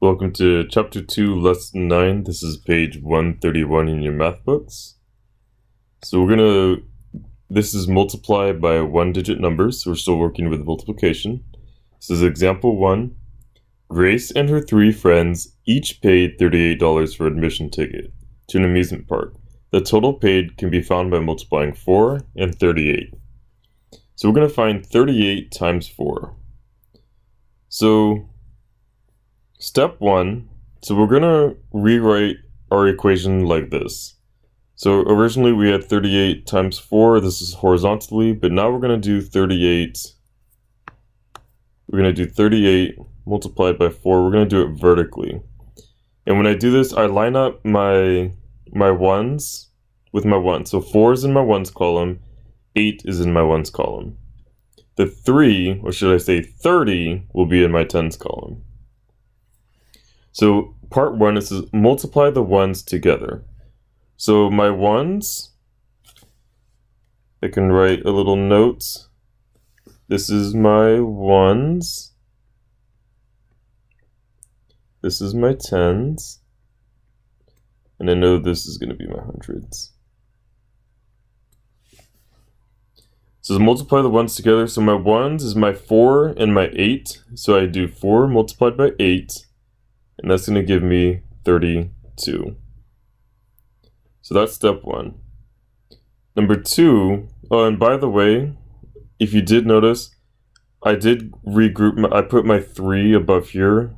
Welcome to Chapter 2, Lesson 9. This is page 131 in your math books. So this is multiply by one-digit numbers, so we're still working with multiplication. This is example 1. Grace and her 3 friends each paid $38 for admission ticket to an amusement park. The total paid can be found by multiplying 4 and 38. So we're going to find 38 times 4. So step 1, so we're going to rewrite our equation like this. So originally we had 38 times 4, this is horizontally, but now we're going to do 38. We're going to do 38 multiplied by 4, we're going to do it vertically. And when I do this, I line up my ones with my ones. So 4 is in my ones column, 8 is in my ones column. The 3, or should I say 30, will be in my tens column. So part 1 is to multiply the ones together. So my ones, I can write a little note. This is my ones. This is my tens. And I know this is going to be my hundreds. So to multiply the ones together, so my ones is my 4 and my 8. So I do 4 multiplied by 8. And that's going to give me 32. So that's step 1. Number 2, oh, and by the way, if you did notice, I did regroup, I put my 3 above here.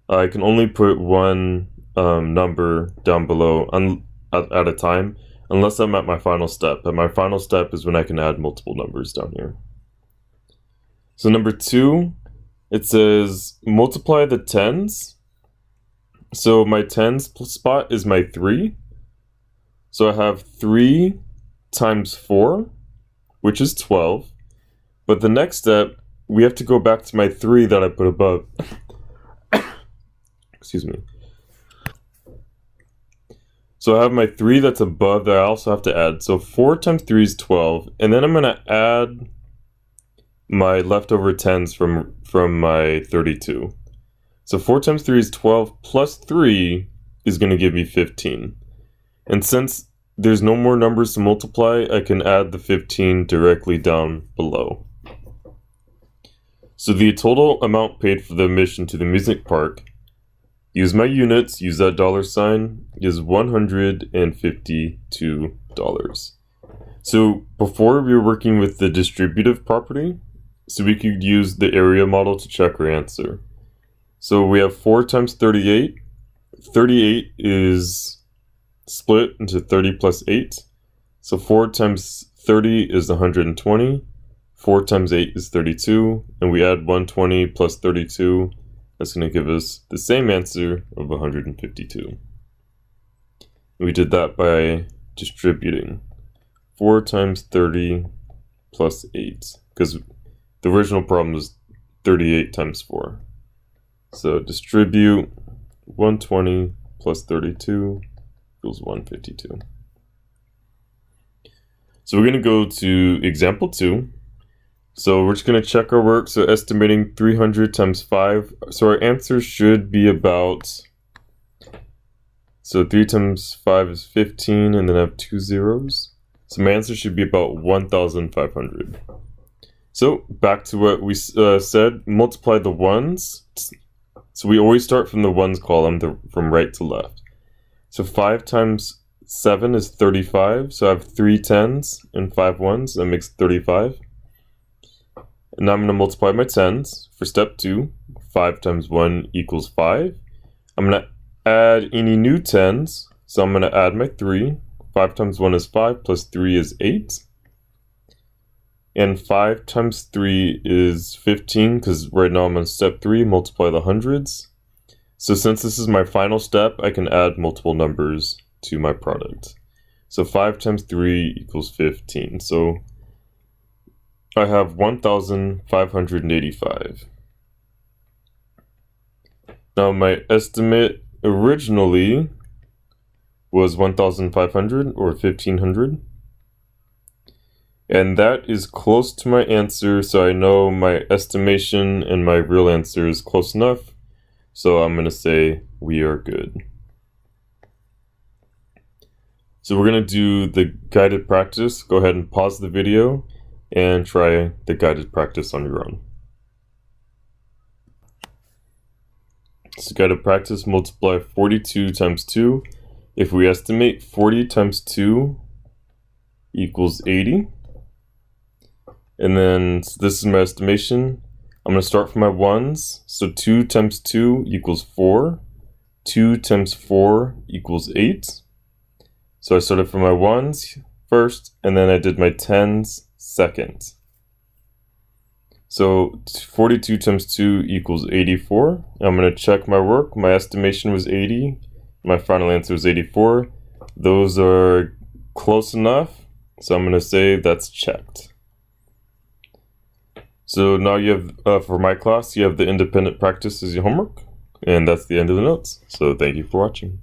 I can only put one number down below at a time, unless I'm at my final step. And my final step is when I can add multiple numbers down here. So number 2, it says multiply the tens. So my tens spot is my 3. So I have 3 times 4, which is 12. But the next step, we have to go back to my 3 that I put above. Excuse me. So I have my 3 that's above that I also have to add. So 4 times 3 is 12. And then I'm going to add my leftover tens from my 32. So 4 times 3 is 12 plus 3 is going to give me 15. And since there's no more numbers to multiply, I can add the 15 directly down below. So the total amount paid for the admission to the music park, use my units, use that $, is $152. So before we were working with the distributive property, so we could use the area model to check our answer. So we have 4 times 38. 38 is split into 30 plus 8. So 4 times 30 is 120. 4 times 8 is 32. And we add 120 plus 32. That's going to give us the same answer of 152. We did that by distributing 4 times 30 plus 8. Because the original problem was 38 times 4. So distribute 120 plus 32 equals 152. So we're going to go to example 2. So we're just going to check our work. So estimating 300 times 5. So our answer should be about, so 3 times 5 is 15, and then I have 2 zeros. So my answer should be about 1,500. So back to what we said, multiply the ones. So we always start from the ones column, from right to left. So 5 times 7 is 35. So I have 3 tens and 5 ones. That makes 35. And now I'm going to multiply my tens for step 2. 5 times 1 equals 5. I'm going to add any new tens. So I'm going to add my 3. 5 times 1 is 5 plus 3 is 8. And 5 times 3 is 15, because right now I'm on step 3, multiply the hundreds. So since this is my final step, I can add multiple numbers to my product. So 5 times 3 equals 15. So I have 1,585. Now my estimate originally was 1,500 or 1,500. And that is close to my answer, so I know my estimation and my real answer is close enough. So I'm going to say we are good. So we're going to do the guided practice. Go ahead and pause the video and try the guided practice on your own. So guided practice, multiply 42 times 2. If we estimate 40 times 2 equals 80. And then so this is my estimation. I'm going to start from my ones. So 2 times 2 equals 4. 2 times 4 equals 8. So I started from my ones first, and then I did my tens second. So 42 times 2 equals 84. I'm going to check my work. My estimation was 80. My final answer was 84. Those are close enough. So I'm going to say that's checked. So now you have, for my class, you have the independent practice as your homework. And that's the end of the notes. So thank you for watching.